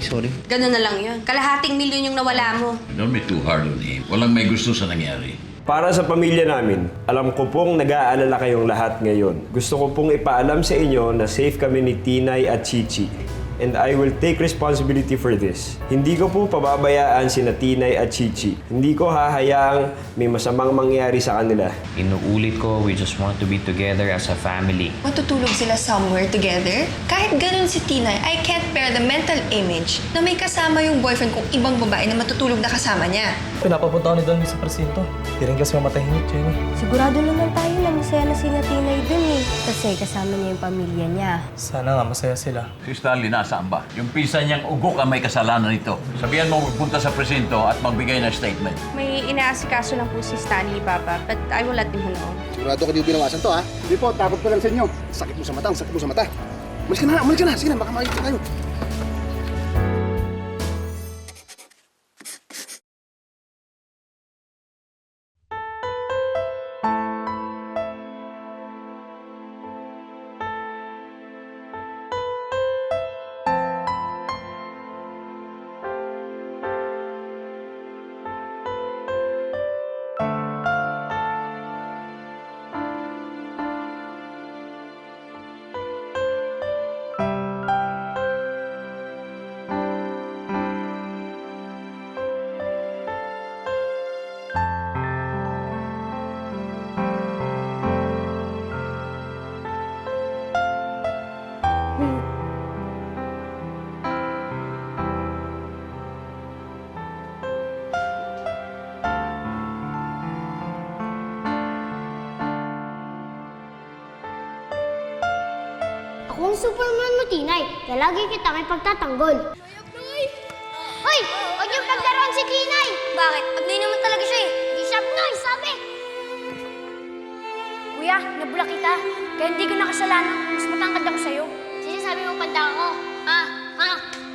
sorry. Ganun na lang yun. Kalahating milyon yung nawala mo. Don't be too hard on him. Walang may gusto sa nangyari. Para sa pamilya namin, alam ko pong nag-aalala kayong lahat ngayon. Gusto ko pong ipaalam sa inyo na safe kami ni Tinay at Chichi. And I will take responsibility for this. Hindi ko po pababayaan sina Tinay at Chichi. Hindi ko hahayaang may masamang mangyari sa kanila. Inuulit ko, we just want to be together as a family. Matutulog sila somewhere together? Kahit ganun si Tinay, I can't bear the mental image na may kasama yung boyfriend kong ibang babae na matutulog na kasama niya. Pinapapunta ko ni Don sa presinto. Di rin kasi mamatahimik, Jenny. Sigurado naman tayo na masaya na si Tinay dun eh. Kasi kasama niya yung pamilya niya. Sana nga masaya sila. Si Stanley, nasaan ba? Yung pinsan niyang ugok ang may kasalanan nito. Sabihan mo magpunta sa presinto at magbigay ng statement. May inaasikaso lang po si Stanley, Papa, but I will let him know. Sigurado ko di binawasan to, ha? Hindi po, takot ko lang sa inyo. Sakit mo sa mata, sakit mo sa mata. Umalis ka na. Sige na, baka makikita tayo. Ako ang Superman mo, Tinay. Kaya lagi kita may pagtatanggol. Hoy! Huwag niyong paglaruan si Tinay! Bakit? Abnoy naman talaga siya eh. Hindi siya abnoy, sabi! Kuya, nabula kita. Kaya hindi ko nakasalanan. Mas matangkad ako sa'yo. Sinasabi mo panda ako? Ha?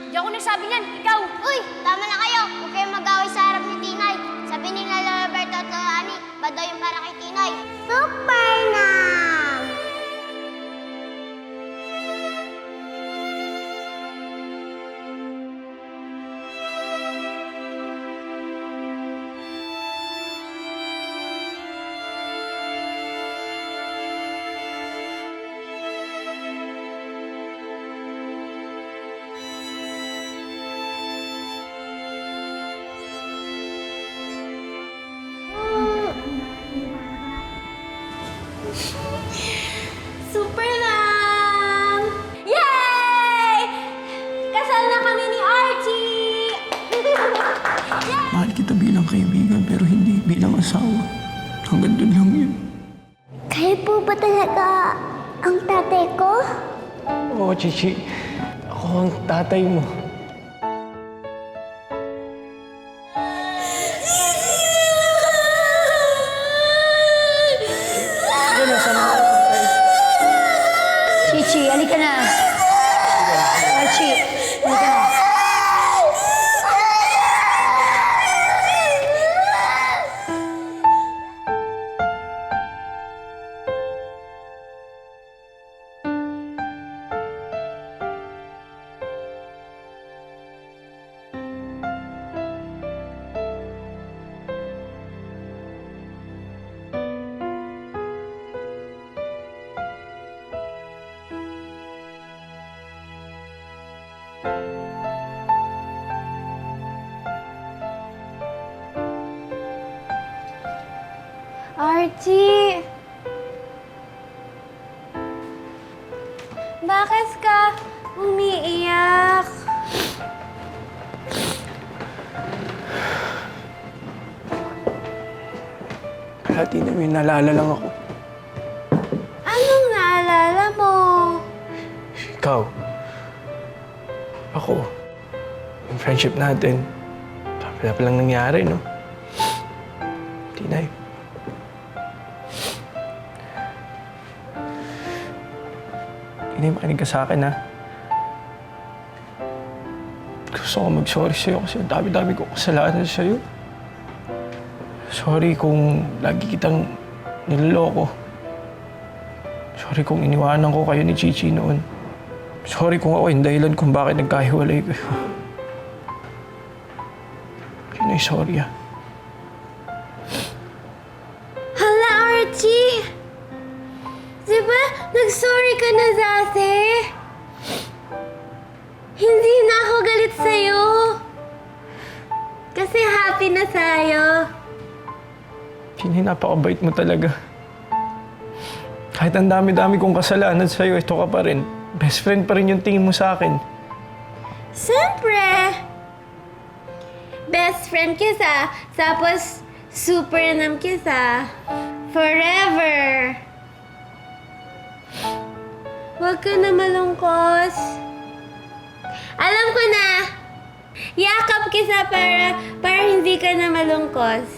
Hindi ako nagsabi niyan. Ikaw! Uy! Tama na kayo. Huwag kayong mag-away sa harap ni Tinay. Sabi nila Roberto at Lola Ani, bad daw yung para kay Tinay. Supernam! Superman! Yay! Kasal na kami ni Archie! Mahal kita bilang kaibigan pero hindi bilang asawa. Hanggang doon lang yun. Kayo po ba talaga ang tatay ko? Oo, Chichi. Ako ang tatay mo. Chichi, alika na. Archie, alika na. Archie! Bakit ka umiiyak? Kalahati na may naalala lang ako. Anong naalala mo? Ikaw. Ako. Yung friendship natin. Sabi na palang nangyari, no? Tinay. Tinay, makinig ka sa akin, ha? Gusto ko mag-sorry sa'yo kasi ang dami-dami ko kasalanan sa'yo. Sorry kung lagi kitang niloloko. Sorry kung iniwanan ko kayo ni Chichi noon. Sorry kung ako yung dahilan kung bakit nagkahiwalay kayo. Tinay, sorry ah. Hala, Archie! Diba, nag-sorry ka na dati? Hindi na ako galit sa'yo. Kasi happy na tayo. Tinay, napakabait mo talaga. Kahit ang dami-dami kong kasalanan sa'yo, ito ka pa rin. Best friend pa rin yung tingin mo sa akin. Siyempre! Best friend kita, tapos super nam kita. Forever! Huwag ka na malungkot. Alam ko na! Yakap kita para hindi ka na malungkot.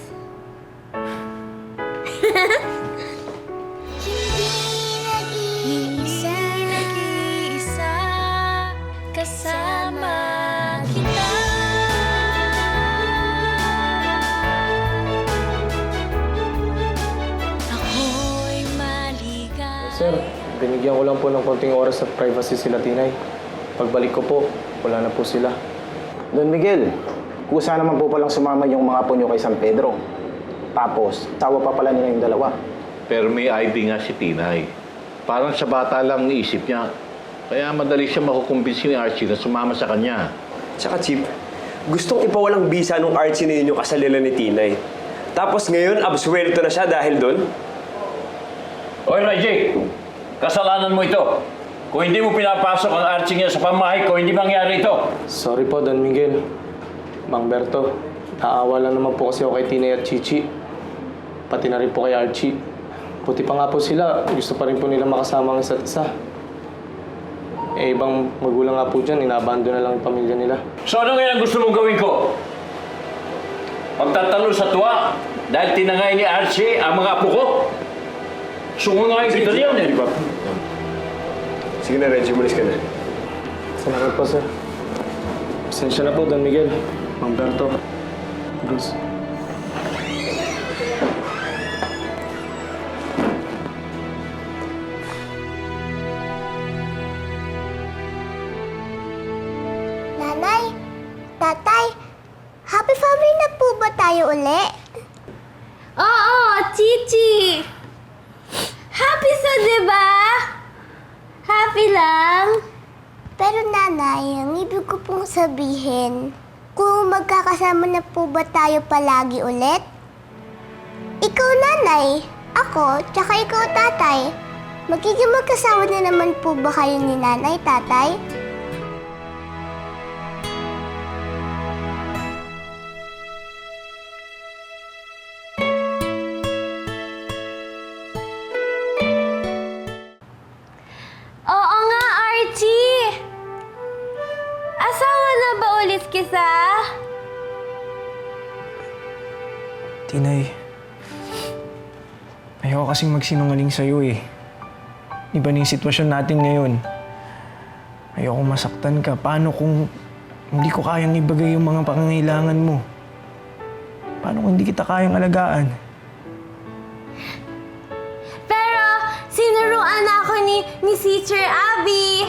Hindi nag-iisa kasama kita. Ako'y maligaw. Sir, binigyan ko lang po ng konting oras at privacy sila, Tinay. Pagbalik ko po, wala na po sila. Don Miguel, kusa naman po palang sumama yung mga apo nyo kay San Pedro. Tapos, tawa pa pala nila yung dalawa. Pero may ID nga si Tinay. Parang sa bata lang naisip niya. Kaya madali siya makukumbinsi ni Archie na sumama sa kanya. Tsaka, Chip, gustong ipawalang bisa nung Archie na yun yung kasalilan ni Tinay. Tapos ngayon, absuelto na siya dahil doon? Oy, Jake! Kasalanan mo ito. Kung hindi mo pinapasok ang Archie niya sa pamahay ko, hindi mangyari ito. Sorry po, Don Miguel. Mang Berto, naawa lang naman po kasi ako kay Tinay at Chichi. Pati na rin po kay Archie. Buti pa nga po sila, gusto pa rin po nila makasama ang isa't isa. Eh, ibang magulang nga po dyan, inabando na lang yung pamilya nila. So ano ngayon ang gusto mong gawin ko? Pagtatalo sa tuwa dahil tinangay ni Archie ang mga apo ko? Sungangayin kita niyan eh. Sige na, Reggie, umalis ka na. Salamat po, sir. Pasensya na po, Don Miguel. Mang Berto. Bruce. Nanay, tatay, happy family na po ba tayo uli? Oo, Chichi! Happy sa, diba? Happy lang? Pero nanay, ang ibig ko pong sabihin, kung magkakasama na po ba tayo palagi ulit? Ikaw nanay, ako, tsaka ikaw tatay. Magiging magkasama na naman po ba kayo ni nanay, tatay? Oo nga, Archie! Asawa na ba ulit kita? Tinay, ayoko kasing magsinungaling sa'yo eh. Iba na yung sitwasyon natin ngayon. Ayoko masaktan ka. Paano kung hindi ko kayang ibigay yung mga pangangailangan mo? Paano kung hindi kita kayang alagaan? Pero sinuruan ako ni Teacher Abby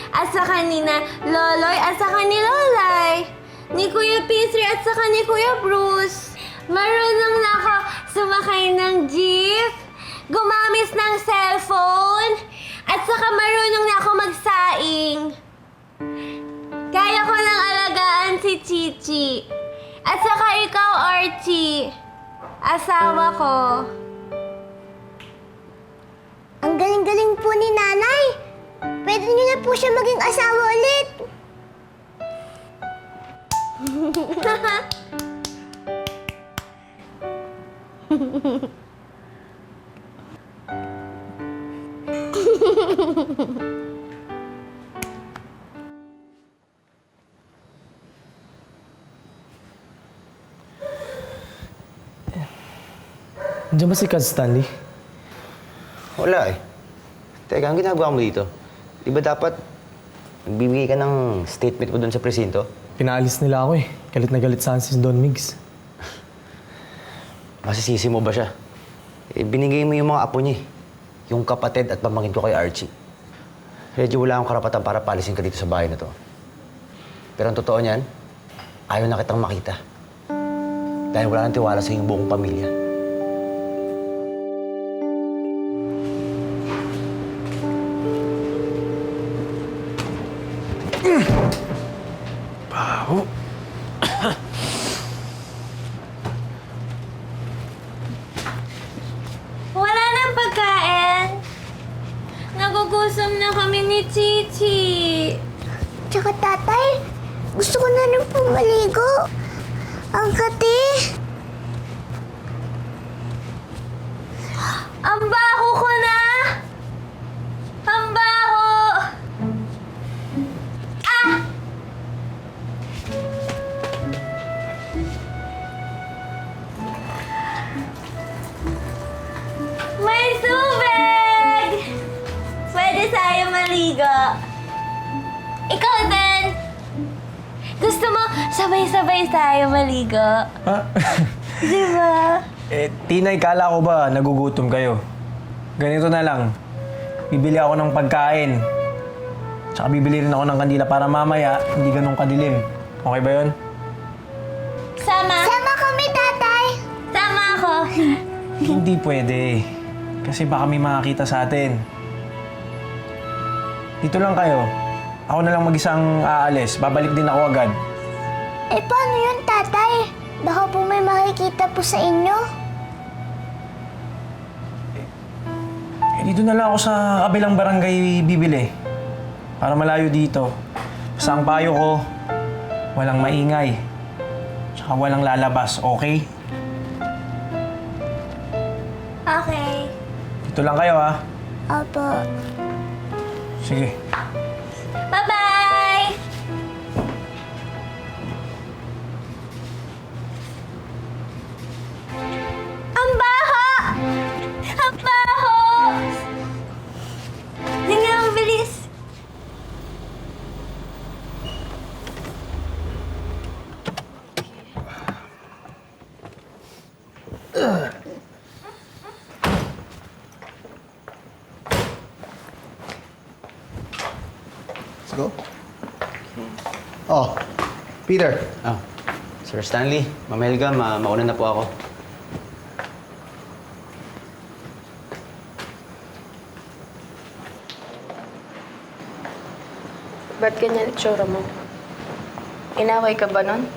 at saka ni na Loloy at saka ni Lolay, ni Kuya Peter at saka ni Kuya Bruce. Marunong na ako sumakay ng jeep, gumamit ng cellphone, at saka marunong na ako magsaing. Kaya ko nang alagaan si Chichi. At saka ikaw, Archie, asawa ko. Ang galing-galing po ni nanay. Pwede niyo na po siya maging asawa ulit. Andiyan ba si Kaz Stanley? Wala eh. Teka, ang ginagawa mo dito? Di ba dapat nagbibigay ka ng statement mo doon sa presinto? Pinaalis nila ako eh. Galit na galit sa akin si Don Migs. Masisisi mo ba siya? Eh, binigay mo yung mga apo niya eh. Yung kapatid at pamangkin ko kay Archie. Reggie, wala akong karapatan para palisin ka dito sa bahay na to. Pero ang totoo niyan, ayaw na kitang makita. Dahil wala nang tiwala sa iyong buong pamilya. Baho. Wala nang pagkain. Nagugutom na kami ni Chichi. Tsaka tatay, gusto ko na rin po maligo. Ang kati. Ang baho ko na! Ang baho! Ah! May tubig! Pwede tayo maligo. Ikaw din! Gusto mo sabay-sabay tayo maligo? Ha? Di ba? Tinay, kala ko ba nagugutom kayo? Ganito na lang. Bibili ako ng pagkain. Tsaka bibili rin ako ng kandila para mamaya hindi ganun kadilim. Okay ba yun? Sama? Sama kami, tatay. Sama ako. Hindi pwede. Kasi baka may makakita sa atin. Dito lang kayo. Ako na lang mag-isang aalis. Babalik din ako agad. Eh, paano yun, tatay? Baka po may makikita po sa inyo. Dito na lang ako sa kabilang barangay bibili. Para malayo dito. Basta ang payo ko, walang maingay. Tsaka walang lalabas, okay? Okay. Dito lang kayo, ha? Opo. Sige. Bye-bye! Ang baho! Ang baho! Hindi nga, ang bilis. Let's go. Oh, Peter. Ah, Sir Stanley, Ma'am Helga, mauna na po ako. Ba't ganyan itsura mo? Inaway ka ba nun?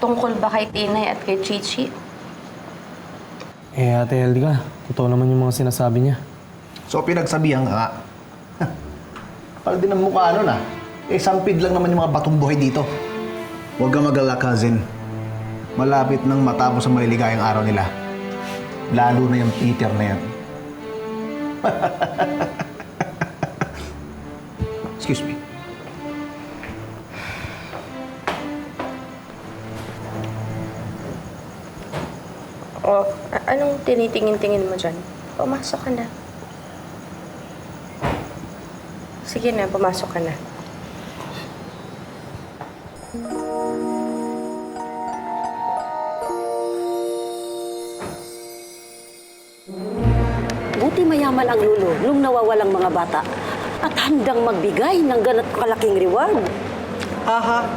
Tungkol ba kay Tinay at kay Chichi? Ate Helga, totoo naman yung mga sinasabi niya. So, pinagsabihan ka nga. Parang din ang mukha nun ah. Sampid lang naman yung mga batong buhay dito. Huwag kang mag-alala, cousin. Malapit nang matapos ang maliligayang araw nila. Lalo na yung Peter na yan. Excuse me. Oh, anong tinitingin-tingin mo dyan? Pumasok ka na. Sige na, pumasok ka na. Buti mayaman ang lulo nung nawawalang mga bata at handang magbigay ng ganat kalaking reward. Aha.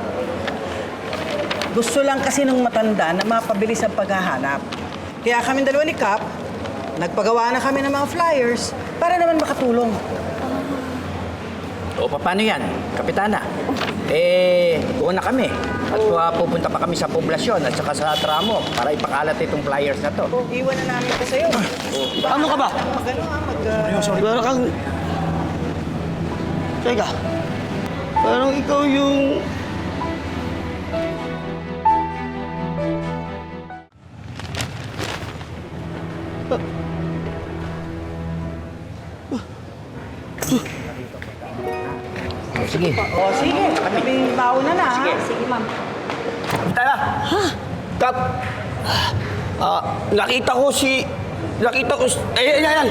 Gusto lang kasi ng matanda na mapabilis ang paghahanap. Kaya kami dalawa ni Cap, nagpagawa na kami ng mga flyers para naman makatulong. O, paano yan, Kapitana? Una kami. At pupunta pa kami sa poblasyon at saka sa tramo para ipakalat itong flyers na to. Iwan na namin ito sa'yo. Ano ka ba? Sorry. Parang kang... Teka. Parang ikaw yung... Sige. O, sige. Kami bauna na, ha? Sige, ma'am. Tara! Kap! Nakita ko si... Ayan!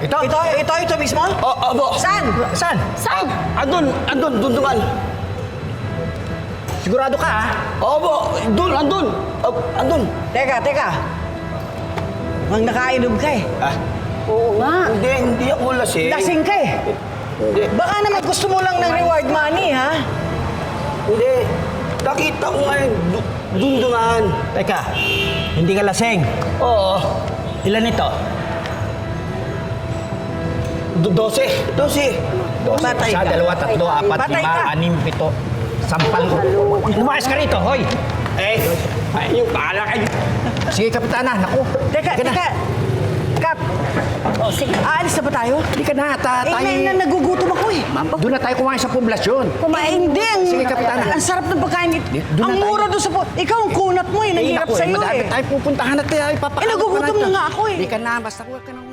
Ito mismo? Opo. Saan? Andun, dundukan. Sigurado ka, ha? Opo, andun. Teka. Mukhang nakainom ka, eh. Oo nga. Hindi ako lasing. Lasing ka, eh. Hindi. Baka naman gusto mo lang ng reward money, ha? Hindi. Nakita ko nga yung dundumaan. Teka, hindi ka lasing. Oo. Ilan ito? 12. 12. Patay Isa, ka. dalawa, tatlo, apat, Patay lima, ka. 6, 7. Sampal. Lumayas ka rito, hoy! Yung pala kayo. Sige, Kapitana, naku. Teka. Kap! O, sige, aalis na ba tayo? Hindi ka na, tayo. Nagugutom ako eh. Doon na tayo kumain sa poblasyon. Hindi. Sige, Kapitana. Ang sarap ng pagkain. Doon Ang na tayo. mura doon sa Ikaw ang kunat mo eh. Nanghirap sa'yo madami eh. tayo pupuntahan at tayo ipapakain. Nagugutom na nga ako eh. Hindi ka na, basta huwag ka nang...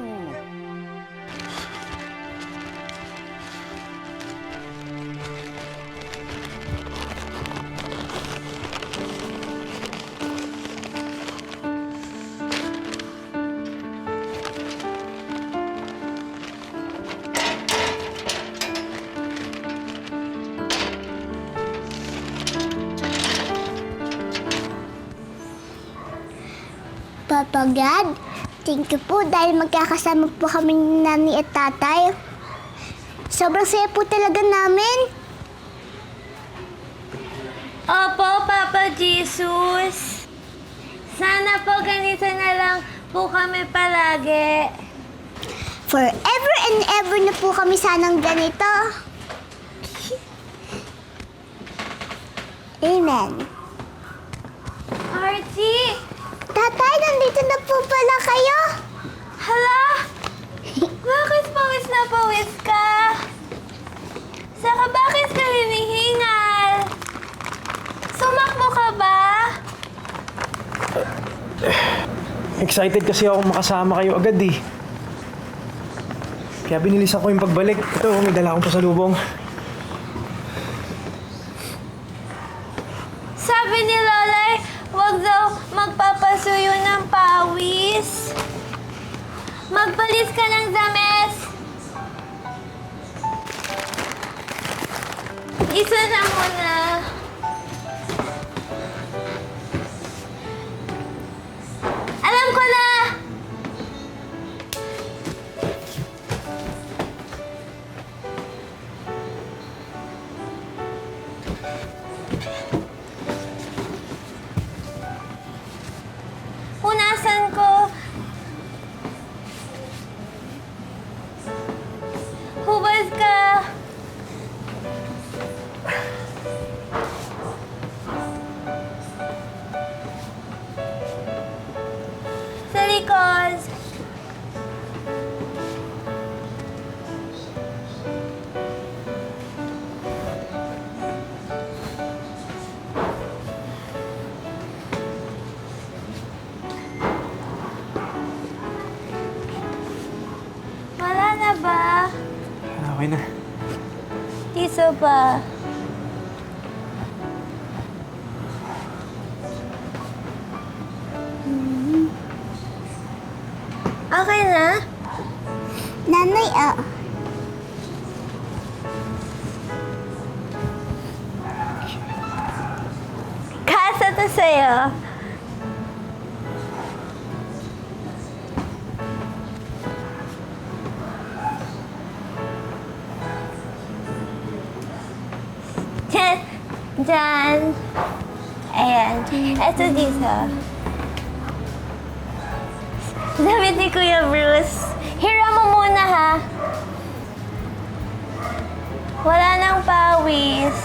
Papa God, thank you po dahil magkakasama po kami ni Nani at Tatay. Sobrang saya po talaga namin. Opo, Papa Jesus. Sana po ganito na lang po kami palagi. Forever and ever na po kami sanang ganito. Amen. Archie! Tatay, nandito na po pala kayo. Hala! Bakit pawis na pawis ka? Saka bakit ka hinihingal? Sumakbo ka ba? Excited kasi ako makasama kayo agad eh. Kaya binilisan ko yung pagbalik. Ito, may dala akong pasalubong. Sabi ni Lolay, wag daw magpapasuyo ng pawis. Magpalis ka ng dames. Isa na muna. Alam ko na! Punasan ko. Hubad ka. Sa likod. Wala na ba? Okay na. Tiso pa. Okay na? Nanay, Kasa to sa'yo. Diyan. Ayan. Ito dito. Damit ni Kuya Bruce. Hira mo muna, ha? Wala nang pawis.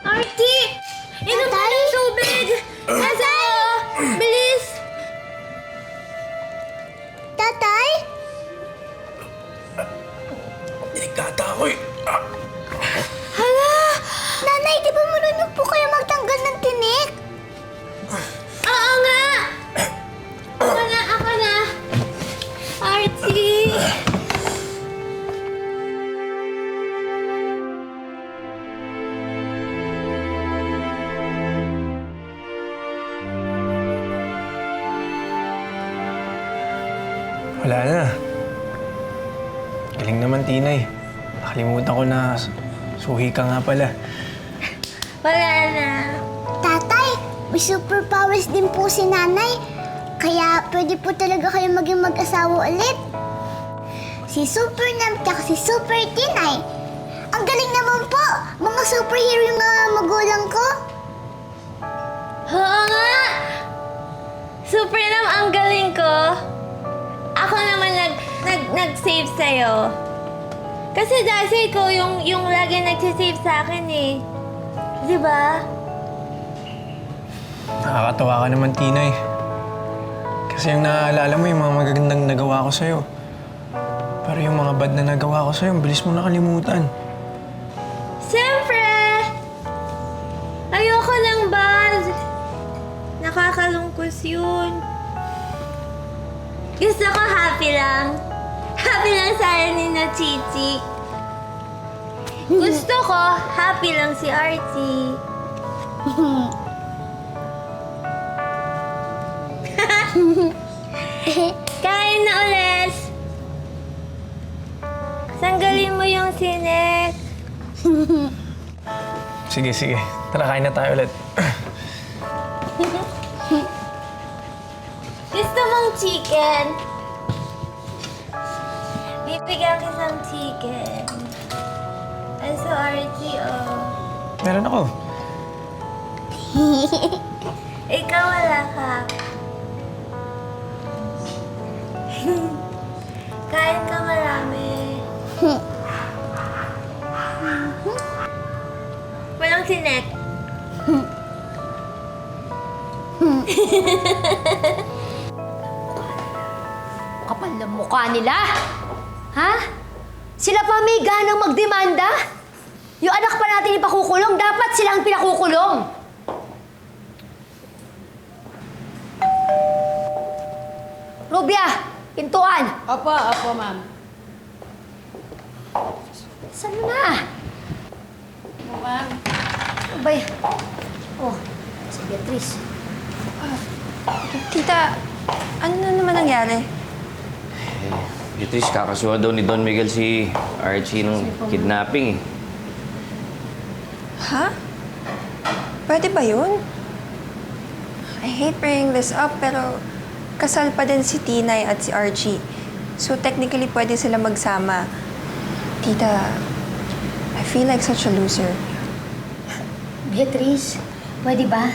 Artie! Inom ka ng Wala na. Galing naman, Tinay. Nakalimutan ko na suhi ka nga pala. Wala na. Tatay, may superpowers din po si nanay. Kaya pwede po talaga kayo maging mag-asawa ulit. Si Super Nam at si Super Tinay. Ang galing naman po! Mga superhero yung mga magulang ko. Oo nga! Super nam, ang galing ko. Ako naman nag-save sa'yo. Kasi dati ikaw yung lagi nagsisave sa akin eh. Di ba? Nakakatawa ka naman, Tinay. Kasi yung naaalala mo yung mga magagandang nagawa ko sa'yo. Pero yung mga bad na nagawa ko sa'yo, ang bilis mo nakalimutan. Siyempre! Ayoko ng bad. Nakakalungkos yun. Gusto ko happy lang. Happy lang sana ni na Chichi. Gusto ko happy lang si Archie. Kain na ulit. Sanggalin mo yung sinek. Sige, sige. Tara, kain na tayo ulit. Gusto mong chicken? Bibigyan kitang chicken. Ay, so Archie, oh. Meron ako. Ikaw wala ka. Kain ka marami. Walang sinek. Kapal ng mukha nila. Ha? Sila pa may ganang magdemanda? Yung anak pa natin ipakukulong, dapat sila ang pinakukulong. Rubia, pintuan. Opo, ma'am. Saan mo na? Ma'am. Ano ba yan? Oh, si Beatrice. Tita, ano na naman nangyari? Beatrice, kakasuha daw ni Don Miguel si Archie ng kidnapping eh. Ha? Pwede ba yun? I hate bringing this up, pero kasal pa din si Tinay at si Archie. So technically, pwede sila magsama. Tita, I feel like such a loser. Beatrice, pwede ba?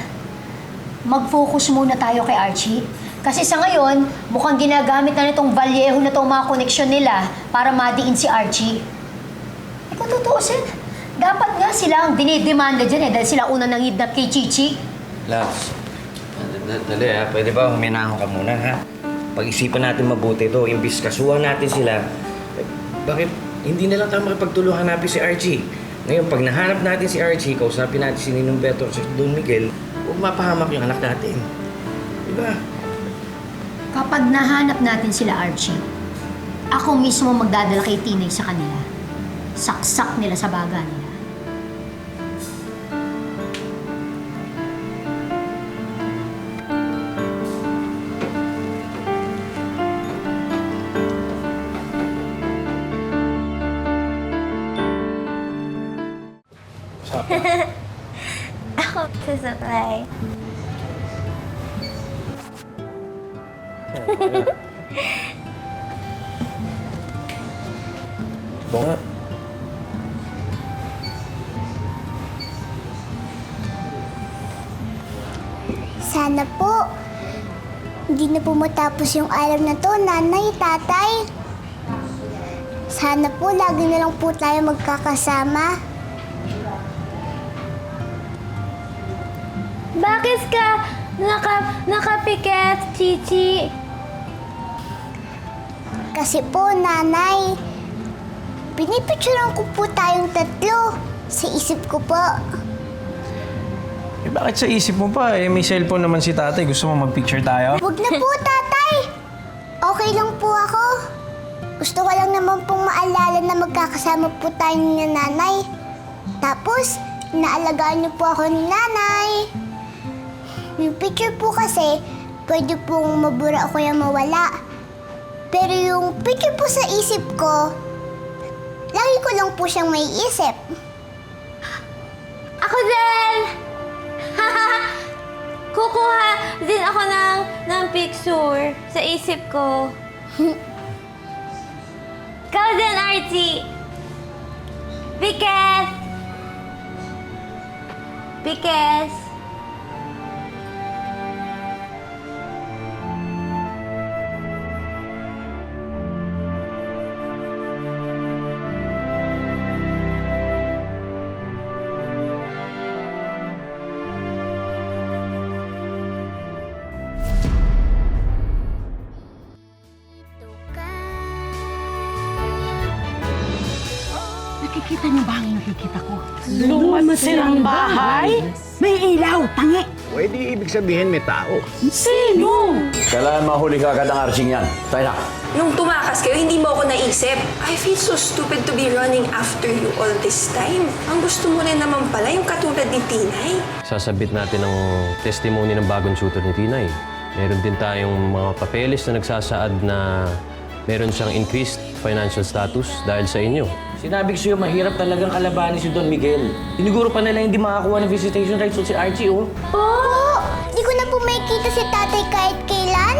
Mag-focus muna tayo kay Archie. Kasi sa ngayon, mukhang ginagamit na nitong Vallejo na itong mga koneksyon nila para madiin si Archie. Eh kung tutuusin, dapat nga sila ang dinidemanda dyan eh dahil sila una nangidnap kay Chichi. Loves, dali ha. Pwede ba huminahon ka muna ha? Pag-isipan natin mabuti ito. Imbis kasuhan natin sila, bakit hindi na lang tayo makipagtulungan hanapin si Archie? Ngayon, pag nahanap natin si Archie, kausapin natin si Ninong Beto at si Don Miguel, huwag mapahamak yung anak natin. Diba? Kapag nahanap natin sila Archie, ako mismo magdadala kay Tinay sa kanila. Saksak nila sa baga nila. Ako sasakay. Bunga. Sana po, hindi na po matapos yung araw na to, nanay, tatay. Sana po, lagi na lang po tayo magkakasama. Bakit ka nakapikit, Chichi? Kasi po, nanay, pinipicturean ko po tayong tatlo sa isip ko po. Eh, bakit sa isip mo pa? Eh, may cellphone naman si tatay. Gusto mo mag-picture tayo? Huwag na po, tatay. Okay lang po ako. Gusto ko lang naman pong maalala na magkakasama po tayo ni nanay. Tapos, inaalagaan niyo po ako ni nanay. Yung picture po kasi, pwede pong mabura o kaya mawala. Pero yung picture po sa isip ko, lagi ko lang po siyang may isip. Ako din! Kukuha din ako ng picture sa isip ko. Ikaw din, Archie. Because... Nakikita niyo ba ang nakikita ko? Lumad silang bahay? May ilaw, tangi! Pwede ibig sabihin may tao. Sino? Kailangan mahuli ka agad ang Archie niyan. Tayo na. Nung tumakas kayo, hindi mo ako naisip. I feel so stupid to be running after you all this time. Ang gusto mo rin naman pala yung katulad ni Tinay. Sasabit natin ang testimony ng bagong shooter ni Tinay. Meron din tayong mga papeles na nagsasaad na meron siyang increased financial status dahil sa inyo. Sinabi ko sa'yo, mahirap talagang kalabanin si Don Miguel. Tiniguro pa nila hindi makakuha ng visitation rights si Archie, oh. Oh! Di ko na po makikita si tatay kahit kailan.